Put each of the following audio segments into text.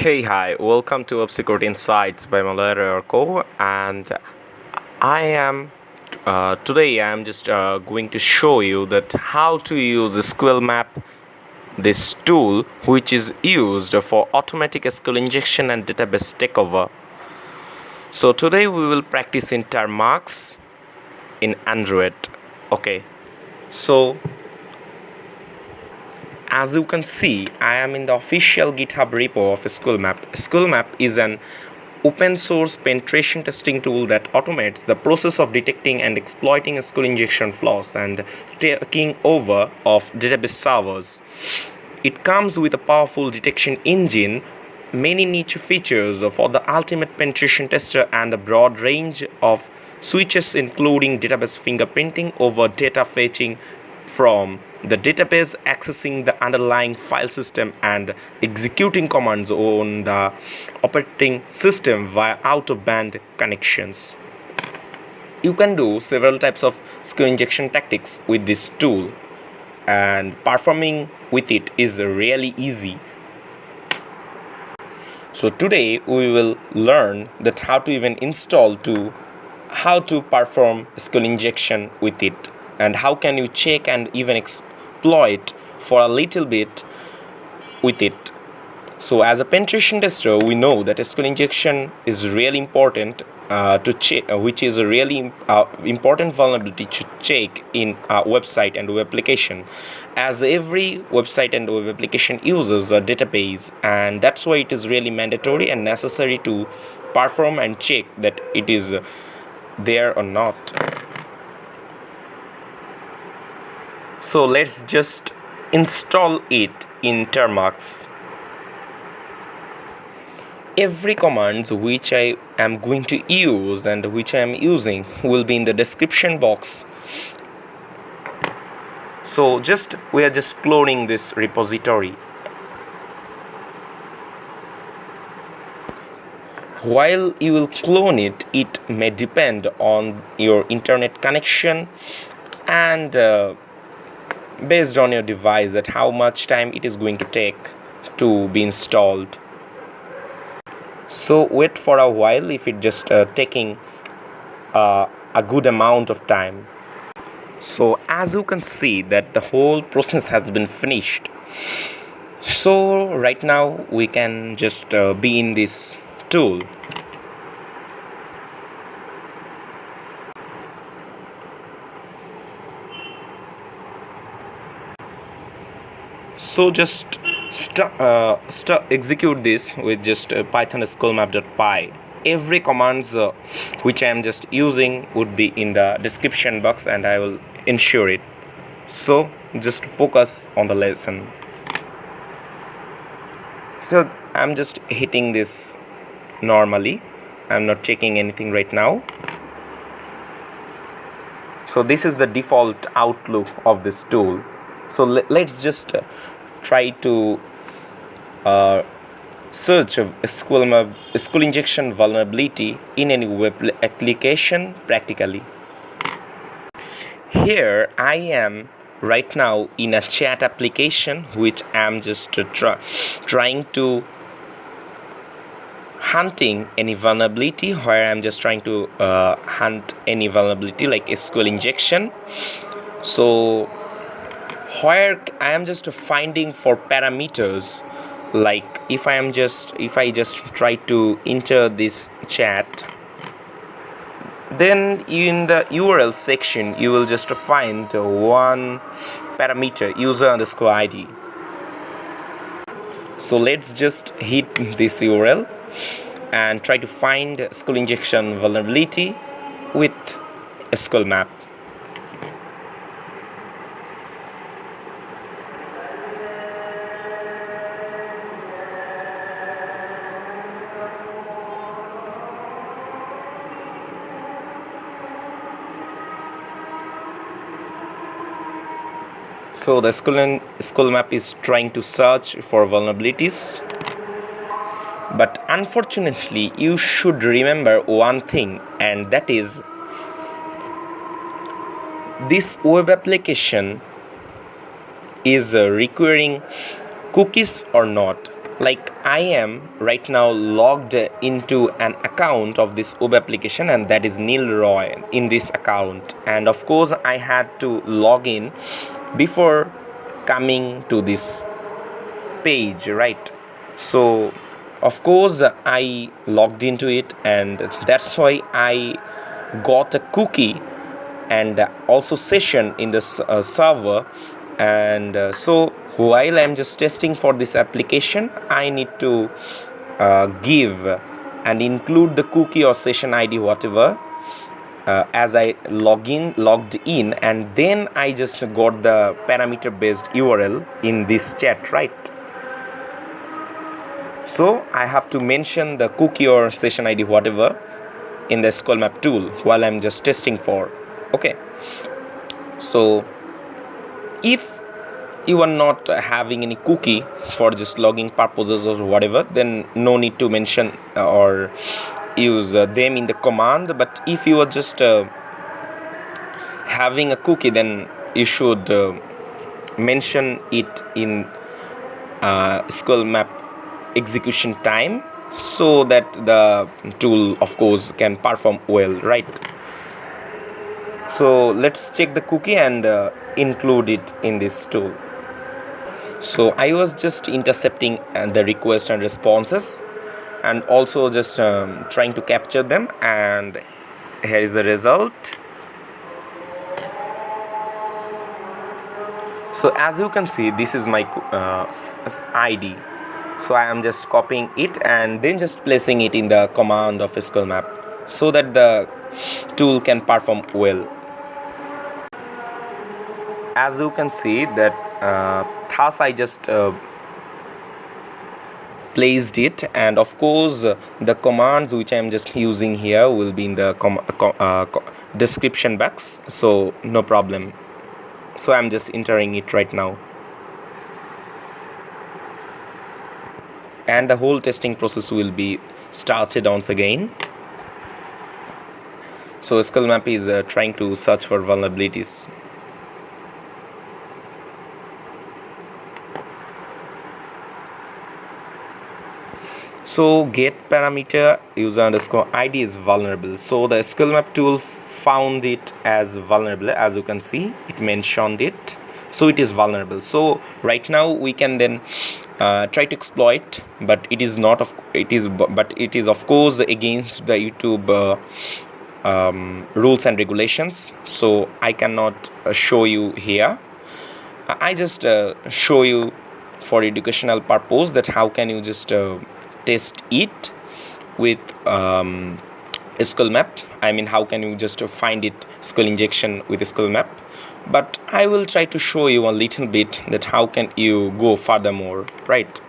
Hey, hi, welcome to Security Insights by Malware Co. And I am today I am just going to show you that how to use SQLmap, this tool which is used for automatic SQL injection and database takeover. So today we will practice in Termux in Android. Okay, so as you can see, I am in the official GitHub repo of SQLmap. SQLmap is an open source penetration testing tool that automates the process of detecting and exploiting SQL injection flaws and taking over of database servers. It comes with a powerful detection engine, many niche features for the ultimate penetration tester, and a broad range of switches including database fingerprinting over data fetching from the database, accessing the underlying file system, and executing commands on the operating system via out-of-band connections. You can do several types of SQL injection tactics with this tool, and performing with it is really easy. So today we will learn that how to even install how to perform SQL injection with it, and how can you check and even exploit for a little bit with it. So as a penetration tester, we know that SQL injection is really important to check, which is a really important vulnerability to check in a website and web application, as every website and web application uses a database, and that's why it is really mandatory and necessary to perform and check that it is there or not. So let's just install it in Termux. Every commands which I am going to use and which I am using will be in the description box. So we are just cloning this repository. While you will clone it, it may depend on your internet connection and based on your device that how much time it is going to take to be installed. So wait for a while if it just taking a good amount of time. So as you can see that the whole process has been finished. So right now we can just be in this tool. So just execute this with just python SQLmap.py. Every commands which I am just using would be in the description box, and I will ensure it. So just focus on the lesson. So I'm just hitting this normally. I'm not checking anything right now. So this is the default outlook of this tool. So let's just try to search of SQL injection vulnerability in any web application practically. Here I am right now in a chat application which I am just trying to hunting any vulnerability, where I'm just trying to hunt any vulnerability like SQL injection. So where I am just finding for parameters, like if I just try to enter this chat, then in the URL section you will just find one parameter, user underscore ID. So let's just hit this URL and try to find SQL injection vulnerability with SQLmap. So the SQLmap is trying to search for vulnerabilities, but unfortunately you should remember one thing, and that is this web application is requiring cookies or not. like I am right now logged into an account of this web application, and that is Neil Roy in this account, and of course I had to log in before coming to this page, right? So of course I logged into it, and that's why I got a cookie and also session in this server. And so while I'm just testing for this application, I need to give and include the cookie or session ID, whatever, as I logged in, and then I just got the parameter based URL in this chat, right? So I have to mention the cookie or session ID, whatever, in the SQLmap tool while I'm just testing for. Okay, so if you are not having any cookie for just logging purposes or whatever, then no need to mention or use them in the command. But if you are just having a cookie, then you should mention it in SQLmap execution time, so that the tool of course can perform well, right? So let's check the cookie and include it in this tool. So I was just intercepting the request and responses, and also just trying to capture them, and here is the result. So as you can see, this is my ID. So I am just copying it and then just placing it in the command of SQLmap, so that the tool can perform well. As you can see that thus I just placed it, and of course the commands which I am just using here will be in the description box, so no problem. So I am just entering it right now, and the whole testing process will be started once again. So SQLmap is trying to search for vulnerabilities. So get parameter user underscore ID is vulnerable. So the SQLmap tool found it as vulnerable. As you can see, it mentioned it. So it is vulnerable. So right now we can then try to exploit, but it is not of it is of course against the YouTube rules and regulations. So I cannot show you here. I just show you for educational purpose that how can you just test it with SQLmap. I mean, how can you just find it SQL injection with SQLmap. But I will try to show you a little bit that how can you go furthermore, right?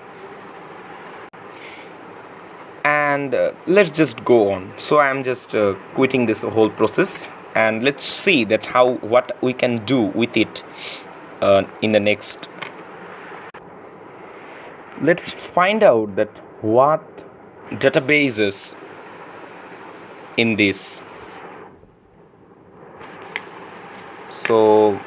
And let's just go on. So I am just quitting this whole process, and let's see that what we can do with it in the next. Let's find out that what databases in this. So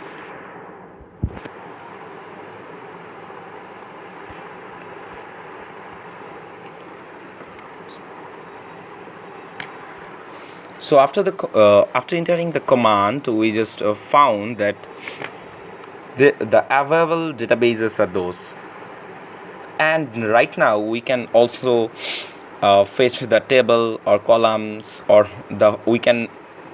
after entering the command, we just found that the available databases are those. And right now we can also fetch the table or columns, or we can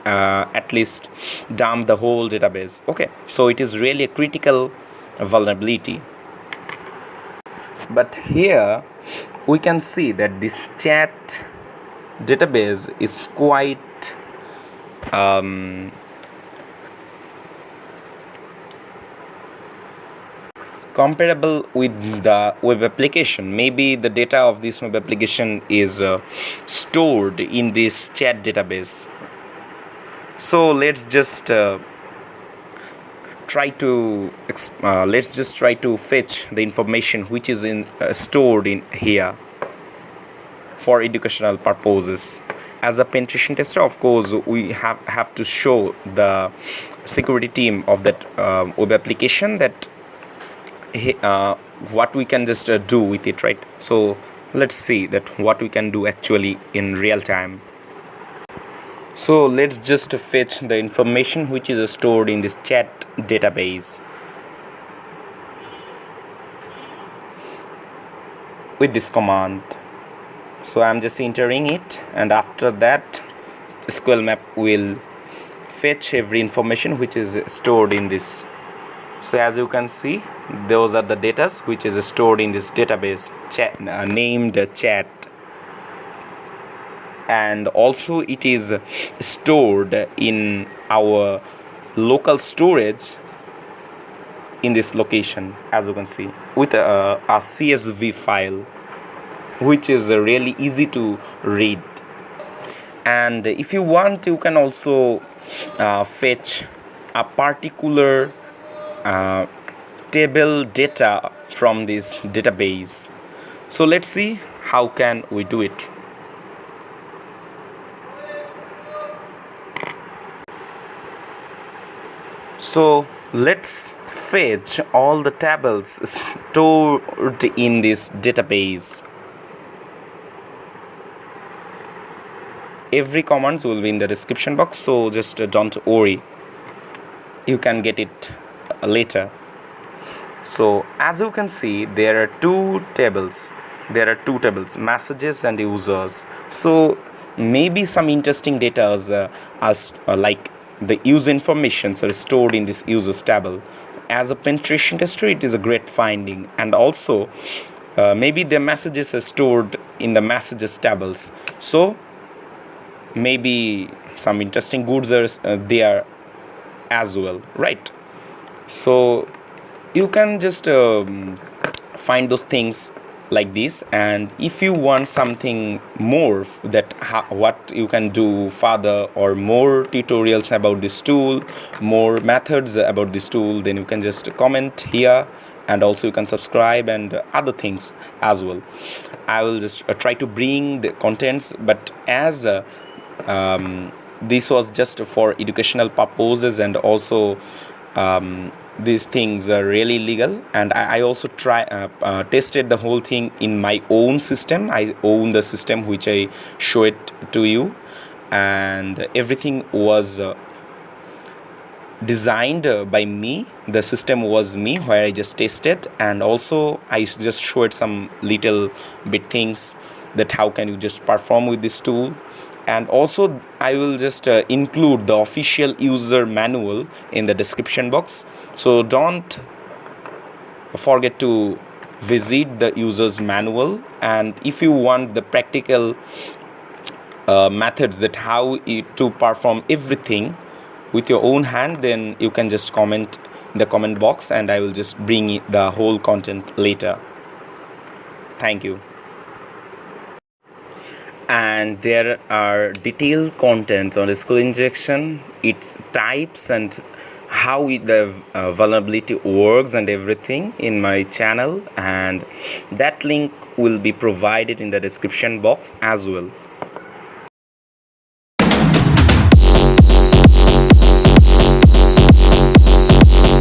at least dump the whole database. Okay, so it is really a critical vulnerability. But here we can see that this chat database is quite comparable with the web application. Maybe the data of this web application is stored in this chat database. So let's just try to fetch the information which is stored in here for educational purposes. As a penetration tester, of course, we have to show the security team of that web application that what we can just do with it, right? So let's see that what we can do actually in real time. So let's just fetch the information which is stored in this chat database with this command. So I'm just entering it, and after that SQLmap will fetch every information which is stored in this. So as you can see, those are the data which is stored in this database chat, named chat, and also it is stored in our local storage in this location, as you can see, with a CSV file which is really easy to read. And if you want, you can also fetch a particular table data from this database. So let's see how can we do it. So let's fetch all the tables stored in this database. Every commands will be in the description box, so just don't worry, you can get it later. So as you can see, there are two tables, messages and users. So maybe some interesting data like the user information are stored in this users table. As a penetration tester, it is a great finding. And also maybe the messages are stored in the messages tables. So maybe some interesting goods are there as well, right? So you can just find those things like this, and if you want something more that what you can do further, or more tutorials about this tool, more methods about this tool, then you can just comment here, and also you can subscribe and other things as well. I will just try to bring the contents, but as this was just for educational purposes, and also these things are really legal, and I also tested the whole thing in my own system. I own the system which I show it to you, and everything was designed by me. The system was me, where I just tested, and also I just showed some little bit things that how can you just perform with this tool. And also I will just include the official user manual in the description box, so don't forget to visit the user's manual. And if you want the practical methods that how to perform everything with your own hand, then you can just comment in the comment box, and I will just bring the whole content later. Thank you. And there are detailed contents on SQL injection, its types, and how the vulnerability works and everything in my channel, and that link will be provided in the description box as well.